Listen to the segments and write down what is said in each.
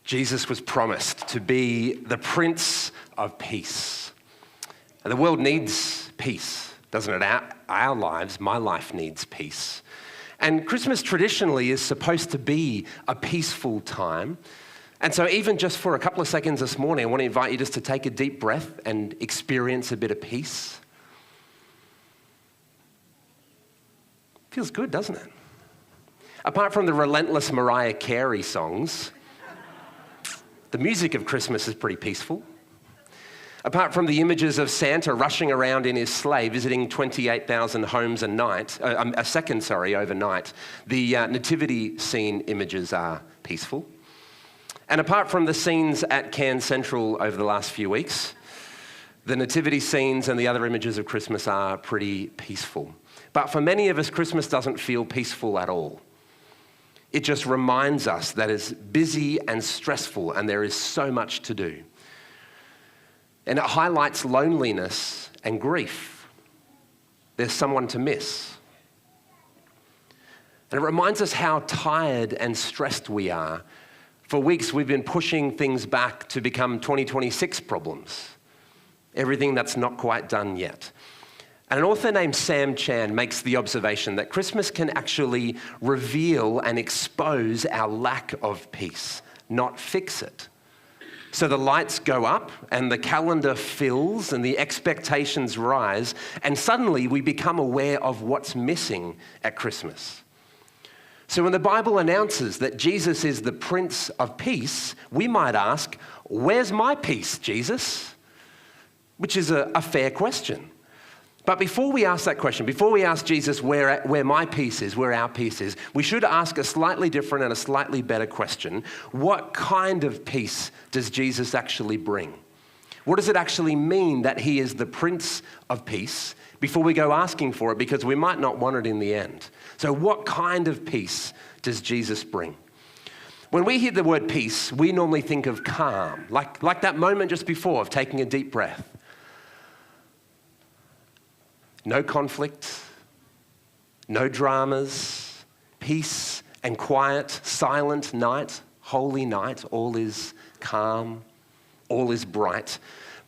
Jesus was promised to be the Prince of Peace. And the world needs peace, doesn't it? Our lives, my life needs peace. And Christmas traditionally is supposed to be a peaceful time. And so even just for a couple of seconds this morning, I want to invite you just to take a deep breath and experience a bit of peace. Feels good, doesn't it? Apart from the relentless Mariah Carey songs, the music of Christmas is pretty peaceful. Apart from the images of Santa rushing around in his sleigh, visiting 28,000 homes overnight, the nativity scene images are peaceful. And apart from the scenes at Cairns Central over the last few weeks, the nativity scenes and the other images of Christmas are pretty peaceful. But for many of us, Christmas doesn't feel peaceful at all. It just reminds us that it's busy and stressful and there is so much to do. And it highlights loneliness and grief. There's someone to miss. And it reminds us how tired and stressed we are. For weeks, we've been pushing things back to become 2026 problems. Everything that's not quite done yet. And an author named Sam Chan makes the observation that Christmas can actually reveal and expose our lack of peace, not fix it. So the lights go up and the calendar fills and the expectations rise, and suddenly we become aware of what's missing at Christmas. So when the Bible announces that Jesus is the Prince of Peace, we might ask, where's my peace, Jesus? Which is a fair question. But before we ask that question, before we ask Jesus where my peace is, where our peace is, we should ask a slightly different and a slightly better question. What kind of peace does Jesus actually bring? What does it actually mean that he is the Prince of Peace before we go asking for it, because we might not want it in the end? So what kind of peace does Jesus bring? When we hear the word peace, we normally think of calm, like that moment just before of taking a deep breath. No conflict, no dramas, peace and quiet, silent night, holy night, all is calm, all is bright.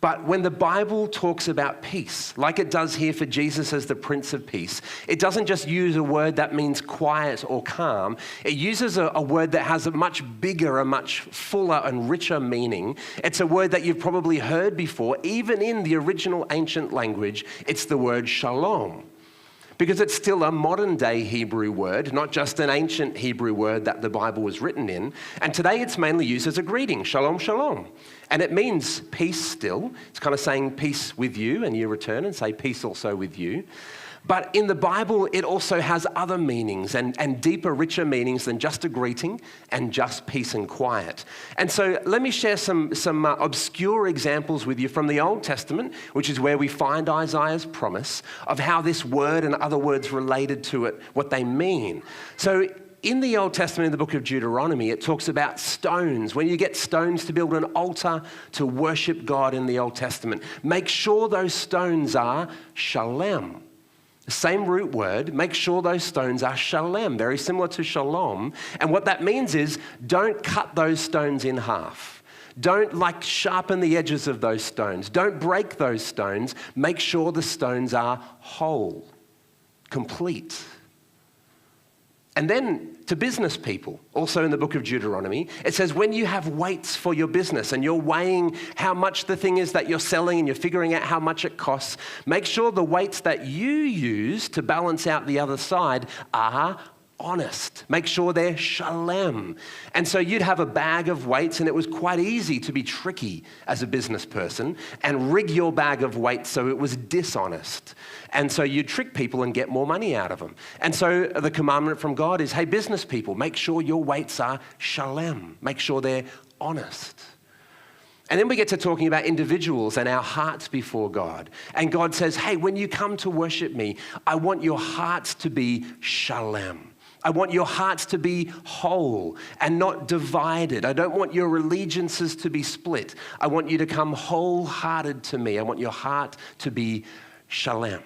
But when the Bible talks about peace, like it does here for Jesus as the Prince of Peace, it doesn't just use a word that means quiet or calm. It uses a word that has a much bigger, a much fuller and richer meaning. It's a word that you've probably heard before. Even in the original ancient language, it's the word shalom. Because it's still a modern day Hebrew word, not just an ancient Hebrew word that the Bible was written in. And today it's mainly used as a greeting, shalom, shalom. And it means peace still. It's kind of saying peace with you, and you return and say peace also with you. But in the Bible, it also has other meanings and deeper, richer meanings than just a greeting and just peace and quiet. And so let me share some obscure examples with you from the Old Testament, which is where we find Isaiah's promise of how this word and other words related to it, what they mean. So in the Old Testament, in the book of Deuteronomy, it talks about stones. When you get stones to build an altar to worship God in the Old Testament, make sure those stones are shalem. The same root word, make sure those stones are shalem, very similar to shalom. And what that means is don't cut those stones in half. Don't sharpen the edges of those stones. Don't break those stones. Make sure the stones are whole, complete. And then to business people, also in the book of Deuteronomy, it says when you have weights for your business and you're weighing how much the thing is that you're selling and you're figuring out how much it costs, make sure the weights that you use to balance out the other side are honest. Make sure they're shalem. And so you'd have a bag of weights, and it was quite easy to be tricky as a business person and rig your bag of weights so it was dishonest. And so you'd trick people and get more money out of them. And so the commandment from God is, hey, business people, make sure your weights are shalem. Make sure they're honest. And then we get to talking about individuals and our hearts before God. And God says, hey, when you come to worship me, I want your hearts to be shalem. I want your hearts to be whole and not divided. I don't want your allegiances to be split. I want you to come wholehearted to me. I want your heart to be shalem.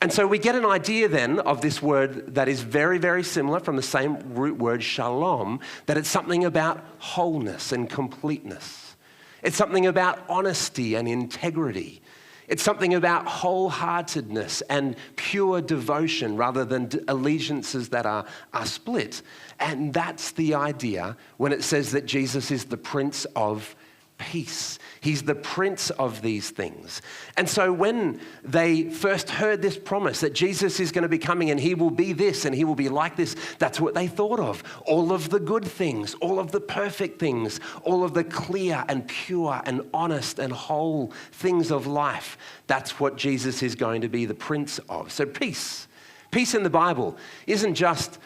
And so we get an idea then of this word that is very, very similar from the same root word, shalom, that it's something about wholeness and completeness. It's something about honesty and integrity. It's something about wholeheartedness and pure devotion rather than allegiances that are split. And that's the idea when it says that Jesus is the Prince of Peace. He's the Prince of these things. And so when they first heard this promise that Jesus is going to be coming and he will be this and he will be like this, that's what they thought of. All of the good things, all of the perfect things, all of the clear and pure and honest and whole things of life. That's what Jesus is going to be the Prince of. So peace. Peace in the Bible isn't just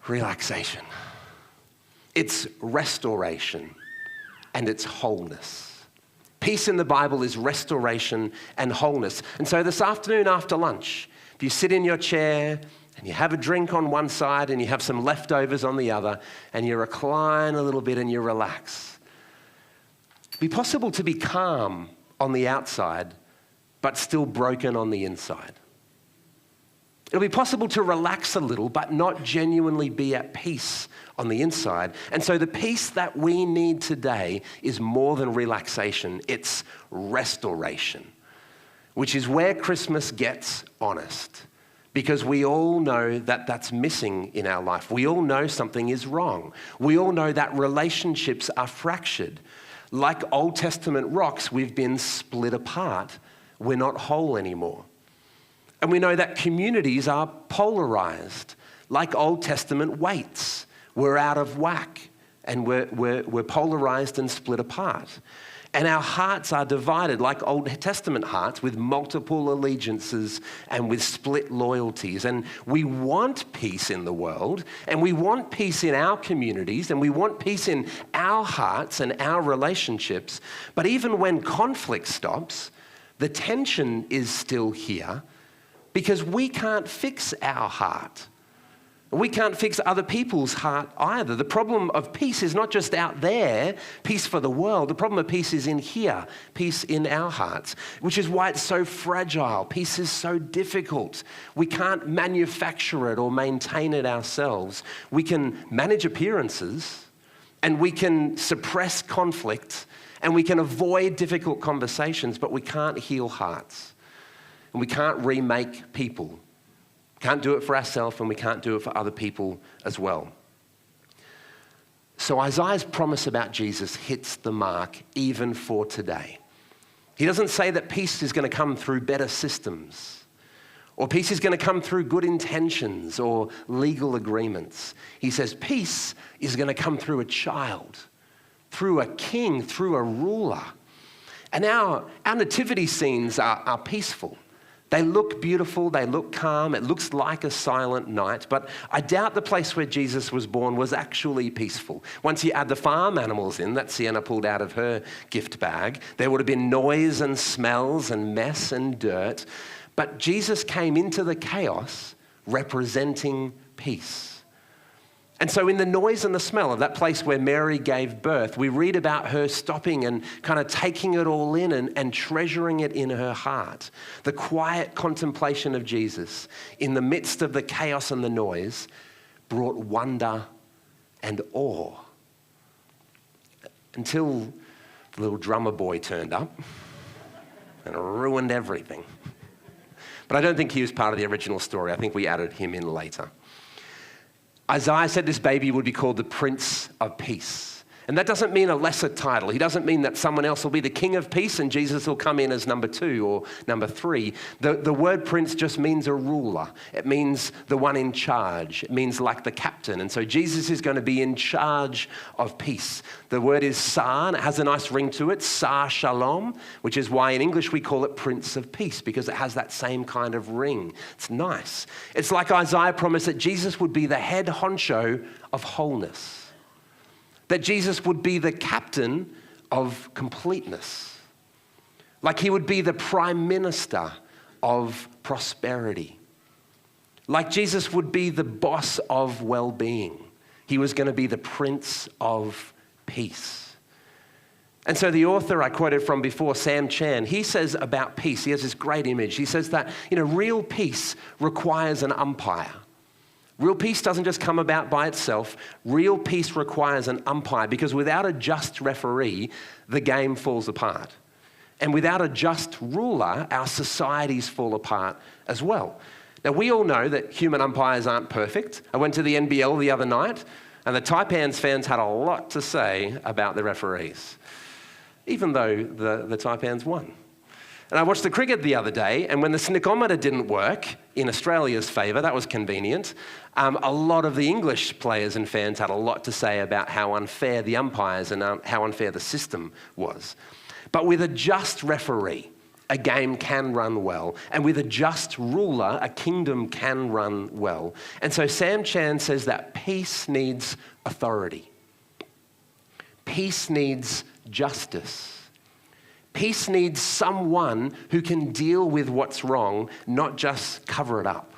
relaxation. It's restoration. And it's wholeness. Peace in the Bible is restoration and wholeness. And so this afternoon after lunch, if you sit in your chair and you have a drink on one side and you have some leftovers on the other and you recline a little bit and you relax, it'd be possible to be calm on the outside but still broken on the inside. It'll be possible to relax a little but not genuinely be at peace on the inside. And so the peace that we need today is more than relaxation, it's restoration, which is where Christmas gets honest. Because we all know that that's missing in our life. We all know something is wrong. We all know that relationships are fractured. Like Old Testament rocks, we've been split apart. We're not whole anymore. And we know that communities are polarized, like Old Testament weights. We're out of whack, and we're polarized and split apart. And our hearts are divided, like Old Testament hearts, with multiple allegiances and with split loyalties. And we want peace in the world, and we want peace in our communities, and we want peace in our hearts and our relationships. But even when conflict stops, the tension is still here, because we can't fix our heart. We can't fix other people's heart either. The problem of peace is not just out there, peace for the world. The problem of peace is in here, peace in our hearts, which is why it's so fragile. Peace is so difficult. We can't manufacture it or maintain it ourselves. We can manage appearances, and we can suppress conflict, and we can avoid difficult conversations, but we can't heal hearts. And we can't remake people. Can't do it for ourselves, and we can't do it for other people as well. So Isaiah's promise about Jesus hits the mark even for today. He doesn't say that peace is going to come through better systems, or peace is going to come through good intentions or legal agreements. He says peace is going to come through a child, through a king, through a ruler. And our nativity scenes are peaceful. They look beautiful, they look calm, it looks like a silent night, but I doubt the place where Jesus was born was actually peaceful. Once you add the farm animals in that Sienna pulled out of her gift bag, there would have been noise and smells and mess and dirt, but Jesus came into the chaos representing peace. And so in the noise and the smell of that place where Mary gave birth, we read about her stopping and kind of taking it all in and treasuring it in her heart. The quiet contemplation of Jesus in the midst of the chaos and the noise brought wonder and awe. Until the little drummer boy turned up and ruined everything. But I don't think he was part of the original story. I think we added him in later. Isaiah said this baby would be called the Prince of Peace. And that doesn't mean a lesser title. He doesn't mean that someone else will be the King of Peace and Jesus will come in as number 2 or number 3. The word prince just means a ruler. It means the one in charge. It means like the captain. And so Jesus is going to be in charge of peace. The word is Sar, and it has a nice ring to it, Sar Shalom, which is why in English we call it Prince of Peace, because it has that same kind of ring. It's nice. It's like Isaiah promised that Jesus would be the head honcho of wholeness. That Jesus would be the captain of completeness. Like he would be the prime minister of prosperity. Like Jesus would be the boss of well-being. He was going to be the Prince of Peace. And so the author I quoted from before, Sam Chan, he says about peace, he has this great image. He says that, real peace requires an umpire. Real peace doesn't just come about by itself. Real peace requires an umpire, because without a just referee, the game falls apart. And without a just ruler, our societies fall apart as well. Now, we all know that human umpires aren't perfect. I went to the NBL the other night, and the Taipans fans had a lot to say about the referees, even though the Taipans won. And I watched the cricket the other day, and when the snickometer didn't work in Australia's favour, that was convenient, a lot of the English players and fans had a lot to say about how unfair the umpires and how unfair the system was. But with a just referee, a game can run well. And with a just ruler, a kingdom can run well. And so Sam Chan says that peace needs authority. Peace needs justice. Peace needs someone who can deal with what's wrong, not just cover it up.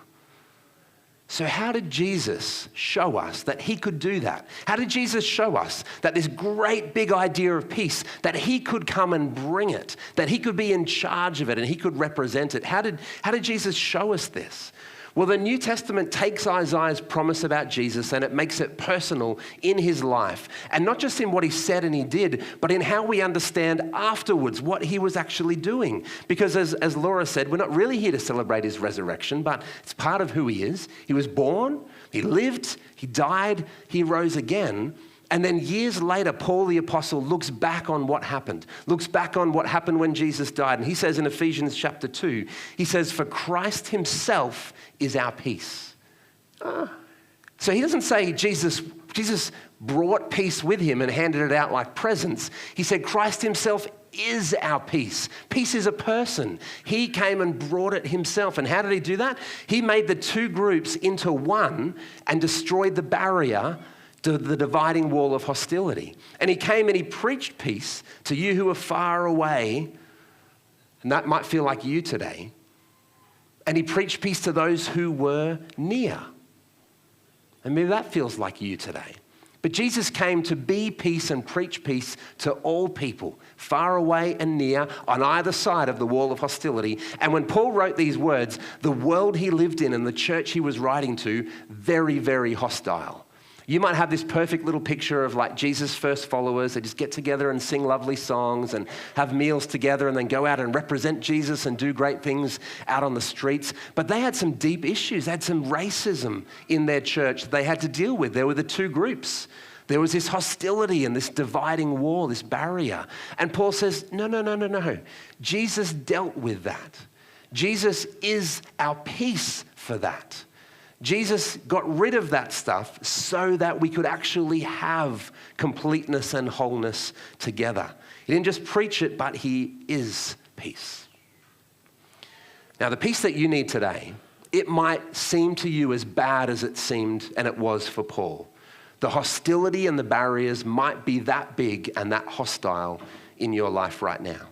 So how did Jesus show us that he could do that? How did Jesus show us that this great big idea of peace, that he could come and bring it, that he could be in charge of it and he could represent it? How did Jesus show us this? Well, the New Testament takes Isaiah's promise about Jesus and it makes it personal in his life. And not just in what he said and he did, but in how we understand afterwards what he was actually doing. Because as Laura said, we're not really here to celebrate his resurrection, but it's part of who he is. He was born, he lived, he died, he rose again. And then years later, Paul the Apostle looks back on what happened, looks back on what happened when Jesus died. And he says in Ephesians chapter 2, he says, "For Christ himself is our peace." So he doesn't say Jesus brought peace with him and handed it out like presents. He said Christ himself is our peace. Peace is a person. He came and brought it himself. And how did he do that? He made the two groups into one and destroyed the barrier to the dividing wall of hostility. And he came and he preached peace to you who are far away, and that might feel like you today. And he preached peace to those who were near. And maybe that feels like you today. But Jesus came to be peace and preach peace to all people, far away and near, on either side of the wall of hostility. And when Paul wrote these words, the world he lived in and the church he was writing to, very, very hostile. You might have this perfect little picture of like Jesus' first followers. They just get together and sing lovely songs and have meals together and then go out and represent Jesus and do great things out on the streets. But they had some deep issues. They had some racism in their church they had to deal with. There were the two groups. There was this hostility and this dividing wall, this barrier. And Paul says, no. Jesus dealt with that. Jesus is our peace for that. Jesus got rid of that stuff so that we could actually have completeness and wholeness together. He didn't just preach it, but he is peace. Now, the peace that you need today, it might seem to you as bad as it seemed and it was for Paul. The hostility and the barriers might be that big and that hostile in your life right now.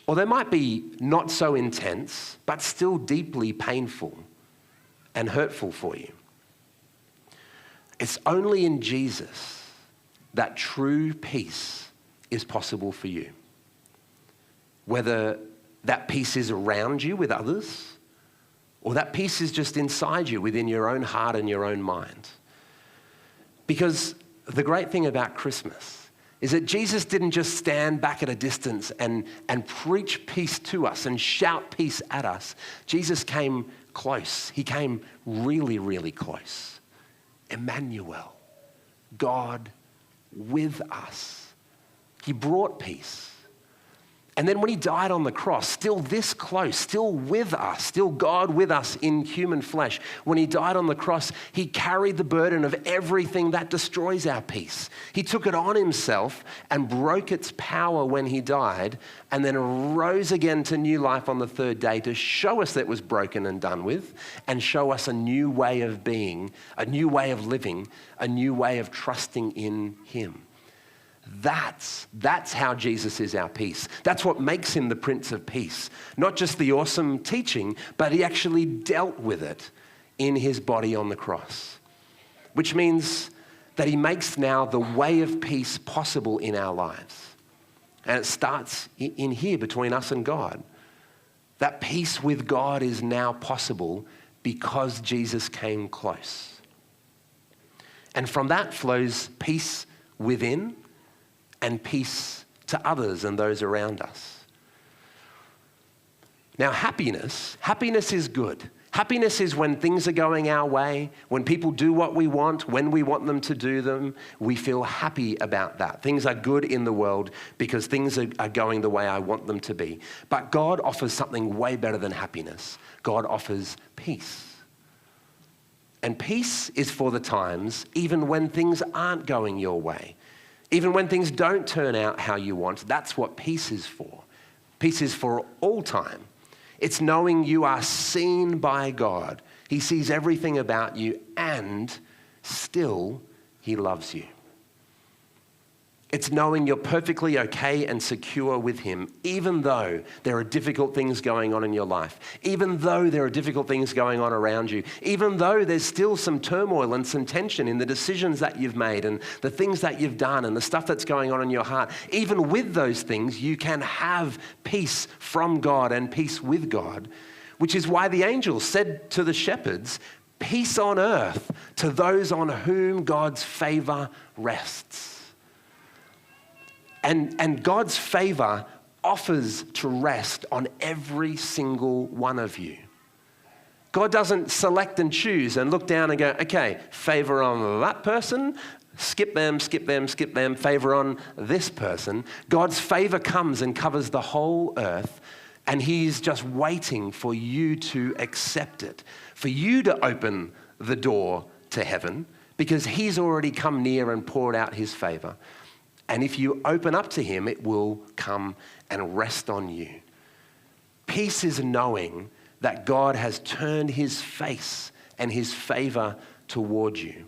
Or they might be not so intense, but still deeply painful and hurtful for you. It's only in Jesus that true peace is possible for you. Whether that peace is around you with others, or that peace is just inside you within your own heart and your own mind. Because the great thing about Christmas is that Jesus didn't just stand back at a distance and preach peace to us and shout peace at us. Jesus came close. He came really, really close. Emmanuel, God with us. He brought peace. And then when he died on the cross, still this close, still with us, still God with us in human flesh, when he died on the cross, he carried the burden of everything that destroys our peace. He took it on himself and broke its power when he died, and then rose again to new life on the third day to show us that it was broken and done with, and show us a new way of being, a new way of living, a new way of trusting in him. That's how Jesus is our peace. That's what makes him the Prince of Peace. Not just the awesome teaching, but he actually dealt with it in his body on the cross. Which means that he makes now the way of peace possible in our lives. And it starts in here between us and God. That peace with God is now possible because Jesus came close. And from that flows peace within and peace to others and those around us. Now, happiness is good. Happiness is when things are going our way, when people do what we want, when we want them to do them, we feel happy about that. Things are good in the world because things are going the way I want them to be. But God offers something way better than happiness. God offers peace. And peace is for the times, even when things aren't going your way. Even when things don't turn out how you want, that's what peace is for. Peace is for all time. It's knowing you are seen by God. He sees everything about you and still he loves you. It's knowing you're perfectly okay and secure with him, even though there are difficult things going on in your life, even though there are difficult things going on around you, even though there's still some turmoil and some tension in the decisions that you've made and the things that you've done and the stuff that's going on in your heart. Even with those things, you can have peace from God and peace with God, which is why the angels said to the shepherds, "Peace on earth to those on whom God's favor rests." And God's favor offers to rest on every single one of you. God doesn't select and choose and look down and go, okay, favor on that person, skip them, favor on this person. God's favor comes and covers the whole earth, and he's just waiting for you to accept it, for you to open the door to heaven, because he's already come near and poured out his favor. And if you open up to him, it will come and rest on you. Peace is knowing that God has turned his face and his favor toward you.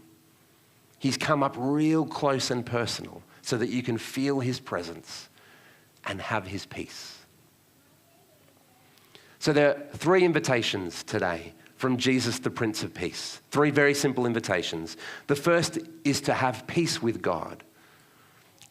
He's come up real close and personal so that you can feel his presence and have his peace. So there are 3 invitations today from Jesus, the Prince of Peace. 3 very simple invitations. The first is to have peace with God.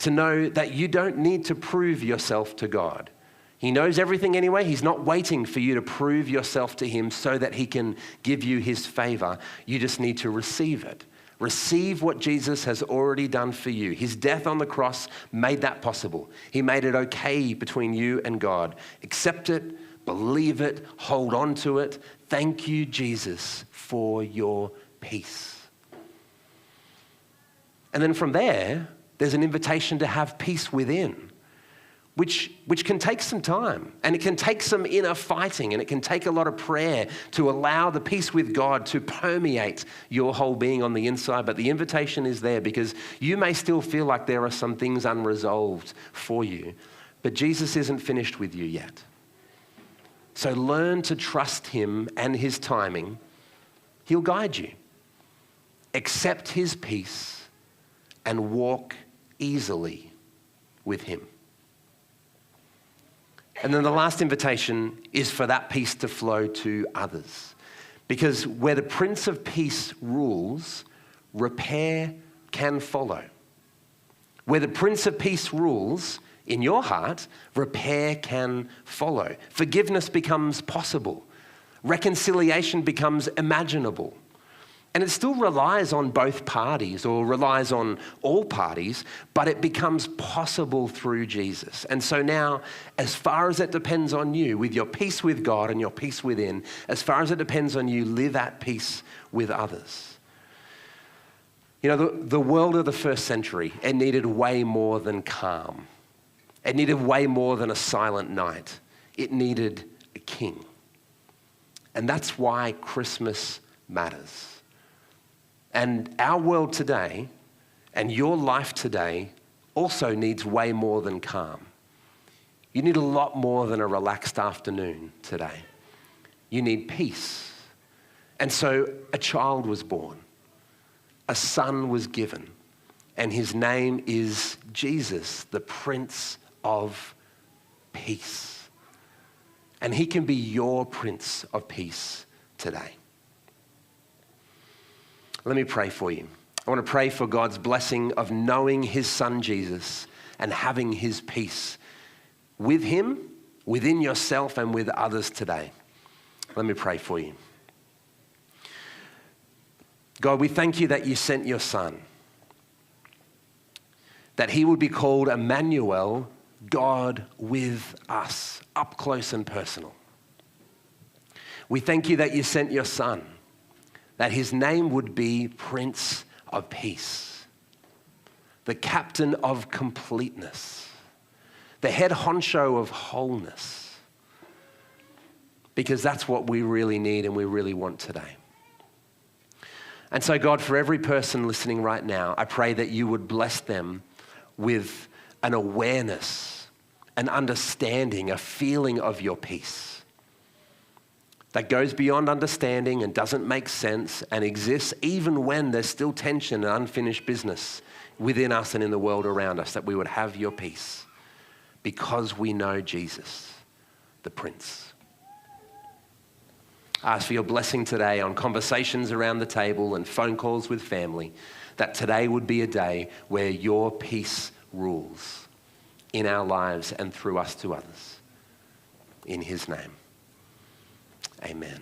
To know that you don't need to prove yourself to God. He knows everything anyway. He's not waiting for you to prove yourself to him so that he can give you his favor. You just need to receive it. Receive what Jesus has already done for you. His death on the cross made that possible. He made it okay between you and God. Accept it, believe it, hold on to it. Thank you, Jesus, for your peace. And then from there's an invitation to have peace within, which can take some time, and it can take some inner fighting, and it can take a lot of prayer to allow the peace with God to permeate your whole being on the inside. But the invitation is there because you may still feel like there are some things unresolved for you, but Jesus isn't finished with you yet. So learn to trust him and his timing. He'll guide you. Accept his peace and walk easily with him. And then the last invitation is for that peace to flow to others. Because where the Prince of Peace rules, repair can follow. Where the Prince of Peace rules in your heart, repair can follow. Forgiveness becomes possible. Reconciliation becomes imaginable. And it still relies on both parties or relies on all parties, but it becomes possible through Jesus. And so now, as far as it depends on you, with your peace with God and your peace within, as far as it depends on you, live at peace with others. You know, the world of the first century, it needed way more than calm. It needed way more than a silent night. It needed a king. And that's why Christmas matters. And our world today and your life today also needs way more than calm. You need a lot more than a relaxed afternoon today. You need peace. And so a child was born, a son was given, and his name is Jesus, the Prince of Peace. And he can be your Prince of Peace today. Let me pray for you. I want to pray for God's blessing of knowing his son Jesus and having his peace with him, within yourself, and with others today. Let me pray for you. God, we thank you that you sent your son, that he would be called Emmanuel, God with us, up close and personal. We thank you that you sent your son, that his name would be Prince of Peace, the captain of completeness, the head honcho of wholeness, because that's what we really need and we really want today. And so, God, for every person listening right now, I pray that you would bless them with an awareness, an understanding, a feeling of your peace that goes beyond understanding and doesn't make sense and exists even when there's still tension and unfinished business within us and in the world around us, that we would have your peace because we know Jesus, the Prince. I ask for your blessing today on conversations around the table and phone calls with family, that today would be a day where your peace rules in our lives and through us to others. In his name, amen.